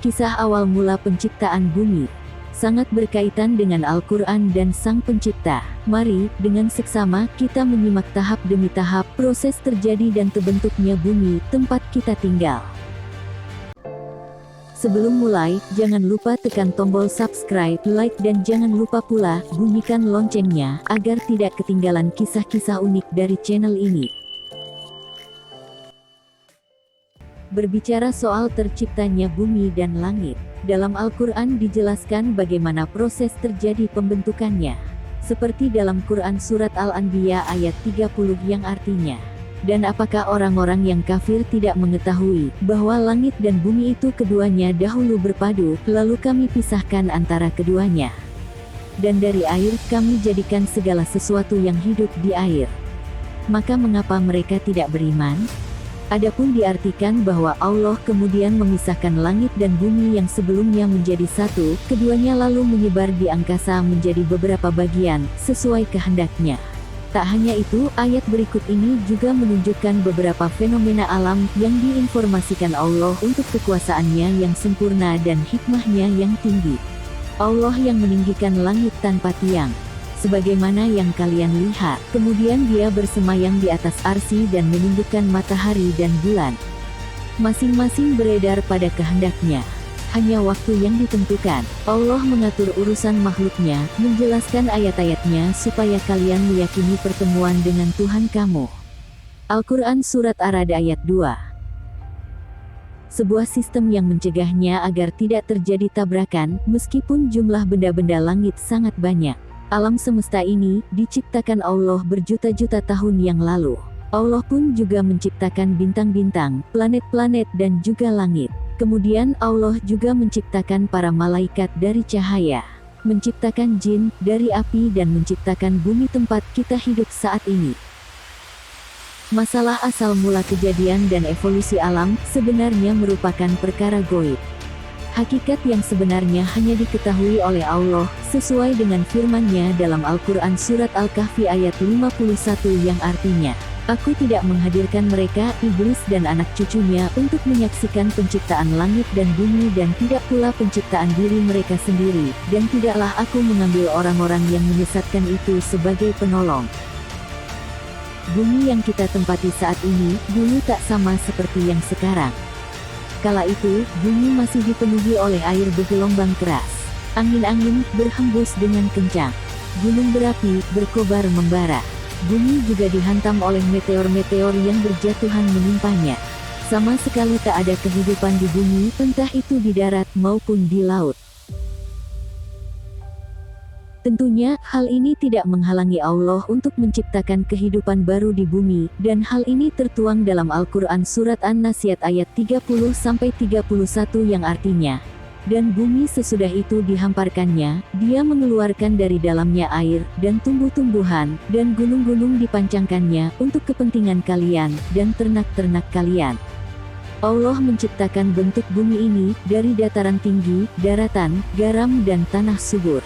Kisah awal mula penciptaan bumi sangat berkaitan dengan Al-Quran dan Sang Pencipta. Mari, dengan seksama, kita menyimak tahap demi tahap proses terjadi dan terbentuknya bumi, tempat kita tinggal. Sebelum mulai, jangan lupa tekan tombol subscribe, like dan jangan lupa pula, bunyikan loncengnya, agar tidak ketinggalan kisah-kisah unik dari channel ini. Berbicara soal terciptanya bumi dan langit, dalam Al-Quran dijelaskan bagaimana proses terjadi pembentukannya. Seperti dalam Quran Surat Al-Anbiya ayat 30 yang artinya, dan apakah orang-orang yang kafir tidak mengetahui bahwa langit dan bumi itu keduanya dahulu berpadu, lalu kami pisahkan antara keduanya. Dan dari air kami jadikan segala sesuatu yang hidup di air. Maka mengapa mereka tidak beriman? Adapun diartikan bahwa Allah kemudian memisahkan langit dan bumi yang sebelumnya menjadi satu, keduanya lalu menyebar di angkasa menjadi beberapa bagian, sesuai kehendaknya. Tak hanya itu, ayat berikut ini juga menunjukkan beberapa fenomena alam yang diinformasikan Allah untuk kekuasaannya yang sempurna dan hikmahnya yang tinggi. Allah yang meninggikan langit tanpa tiang, sebagaimana yang kalian lihat, kemudian Dia bersemayam di atas arsy dan menundukkan matahari dan bulan. Masing-masing beredar pada kehendaknya. Hanya waktu yang ditentukan. Allah mengatur urusan makhluknya, menjelaskan ayat-ayatnya supaya kalian meyakini pertemuan dengan Tuhan kamu. Al-Quran Surat Ar-Ra'd ayat 2. Sebuah sistem yang mencegahnya agar tidak terjadi tabrakan, meskipun jumlah benda-benda langit sangat banyak. Alam semesta ini diciptakan Allah berjuta-juta tahun yang lalu. Allah pun juga menciptakan bintang-bintang, planet-planet dan juga langit. Kemudian Allah juga menciptakan para malaikat dari cahaya, menciptakan jin dari api dan menciptakan bumi tempat kita hidup saat ini. Masalah asal mula kejadian dan evolusi alam sebenarnya merupakan perkara gaib. Hakikat yang sebenarnya hanya diketahui oleh Allah, sesuai dengan firman-Nya dalam Al-Quran Surat Al-Kahfi ayat 51 yang artinya, Aku tidak menghadirkan mereka, iblis dan anak cucunya, untuk menyaksikan penciptaan langit dan bumi dan tidak pula penciptaan diri mereka sendiri, dan tidaklah Aku mengambil orang-orang yang menyesatkan itu sebagai penolong. Bumi yang kita tempati saat ini, dulu tak sama seperti yang sekarang. Kala itu, bumi masih dipenuhi oleh air bergelombang keras. Angin-angin berhembus dengan kencang. Gunung berapi berkobar membara. Bumi juga dihantam oleh meteor-meteor yang berjatuhan menimpanya. Sama sekali tak ada kehidupan di bumi, entah itu di darat maupun di laut. Tentunya, hal ini tidak menghalangi Allah untuk menciptakan kehidupan baru di bumi, dan hal ini tertuang dalam Al-Quran Surat An-Nazi'at ayat 30-31 yang artinya, dan bumi sesudah itu dihamparkannya, Dia mengeluarkan dari dalamnya air, dan tumbuh-tumbuhan, dan gunung-gunung dipancangkannya, untuk kepentingan kalian, dan ternak-ternak kalian. Allah menciptakan bentuk bumi ini, dari dataran tinggi, daratan, garam dan tanah subur.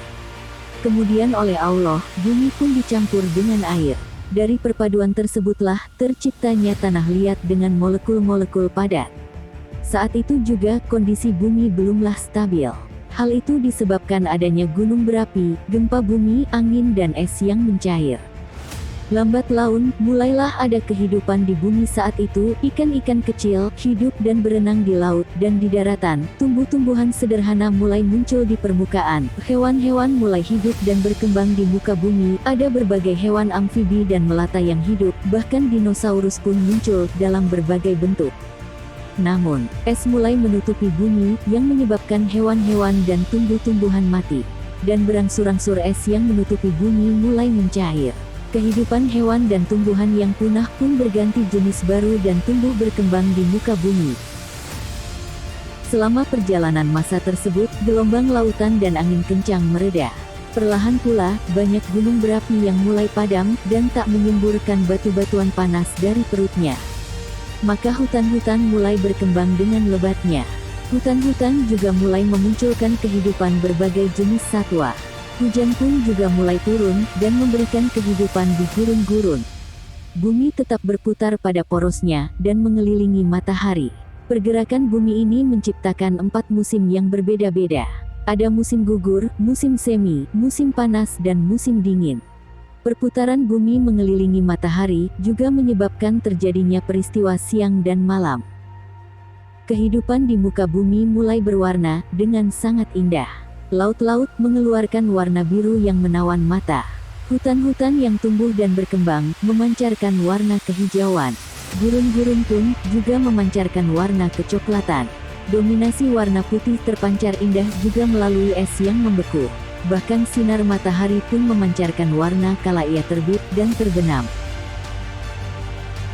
Kemudian oleh Allah, bumi pun dicampur dengan air. Dari perpaduan tersebutlah, terciptanya tanah liat dengan molekul-molekul padat. Saat itu juga, kondisi bumi belumlah stabil. Hal itu disebabkan adanya gunung berapi, gempa bumi, angin dan es yang mencair. Lambat laun, mulailah ada kehidupan di bumi saat itu, ikan-ikan kecil, hidup dan berenang di laut, dan di daratan, tumbuh-tumbuhan sederhana mulai muncul di permukaan, hewan-hewan mulai hidup dan berkembang di muka bumi, ada berbagai hewan amfibi dan melata yang hidup, bahkan dinosaurus pun muncul, dalam berbagai bentuk. Namun, es mulai menutupi bumi, yang menyebabkan hewan-hewan dan tumbuh-tumbuhan mati. Dan berangsur-angsur es yang menutupi bumi mulai mencair. Kehidupan hewan dan tumbuhan yang punah pun berganti jenis baru dan tumbuh berkembang di muka bumi. Selama perjalanan masa tersebut, gelombang lautan dan angin kencang mereda. Perlahan pula, banyak gunung berapi yang mulai padam, dan tak menyemburkan batu-batuan panas dari perutnya. Maka hutan-hutan mulai berkembang dengan lebatnya. Hutan-hutan juga mulai memunculkan kehidupan berbagai jenis satwa. Hujan pun juga mulai turun, dan memberikan kehidupan di gurun-gurun. Bumi tetap berputar pada porosnya, dan mengelilingi matahari. Pergerakan bumi ini menciptakan 4 musim yang berbeda-beda. Ada musim gugur, musim semi, musim panas, dan musim dingin. Perputaran bumi mengelilingi matahari juga menyebabkan terjadinya peristiwa siang dan malam. Kehidupan di muka bumi mulai berwarna dengan sangat indah. Laut-laut mengeluarkan warna biru yang menawan mata. Hutan-hutan yang tumbuh dan berkembang memancarkan warna kehijauan. Gurun-gurun pun juga memancarkan warna kecoklatan. Dominasi warna putih terpancar indah juga melalui es yang membeku. Bahkan sinar matahari pun memancarkan warna kala ia terbit dan terbenam.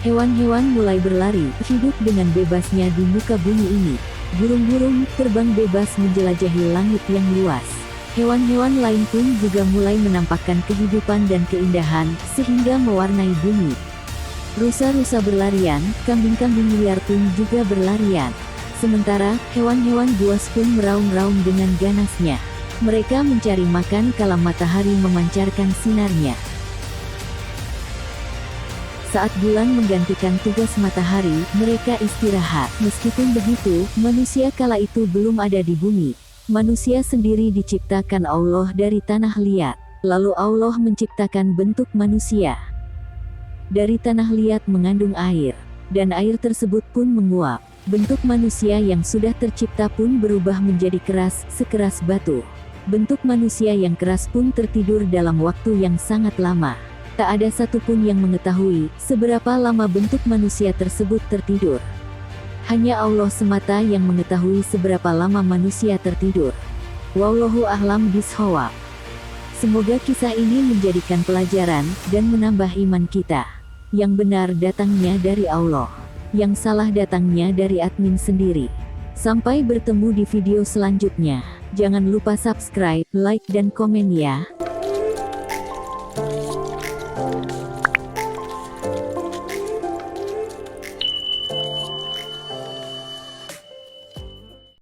Hewan-hewan mulai berlari, hidup dengan bebasnya di muka bumi ini. Burung-burung terbang bebas menjelajahi langit yang luas. Hewan-hewan lain pun juga mulai menampakkan kehidupan dan keindahan, sehingga mewarnai bumi. Rusa-rusa berlarian, kambing-kambing liar pun juga berlarian. Sementara, hewan-hewan buas pun meraung-raung dengan ganasnya. Mereka mencari makan kala matahari memancarkan sinarnya. Saat bulan menggantikan tugas matahari, mereka istirahat. Meskipun begitu, manusia kala itu belum ada di bumi. Manusia sendiri diciptakan Allah dari tanah liat. Lalu Allah menciptakan bentuk manusia. Dari tanah liat mengandung air, dan air tersebut pun menguap. Bentuk manusia yang sudah tercipta pun berubah menjadi keras, sekeras batu. Bentuk manusia yang keras pun tertidur dalam waktu yang sangat lama. Tak ada satupun yang mengetahui seberapa lama bentuk manusia tersebut tertidur. Hanya Allah semata yang mengetahui seberapa lama manusia tertidur. Wallahu a'lam bishawab. Semoga kisah ini menjadikan pelajaran dan menambah iman kita. Yang benar datangnya dari Allah. Yang salah datangnya dari admin sendiri. Sampai bertemu di video selanjutnya. Jangan lupa subscribe, like, dan komen ya.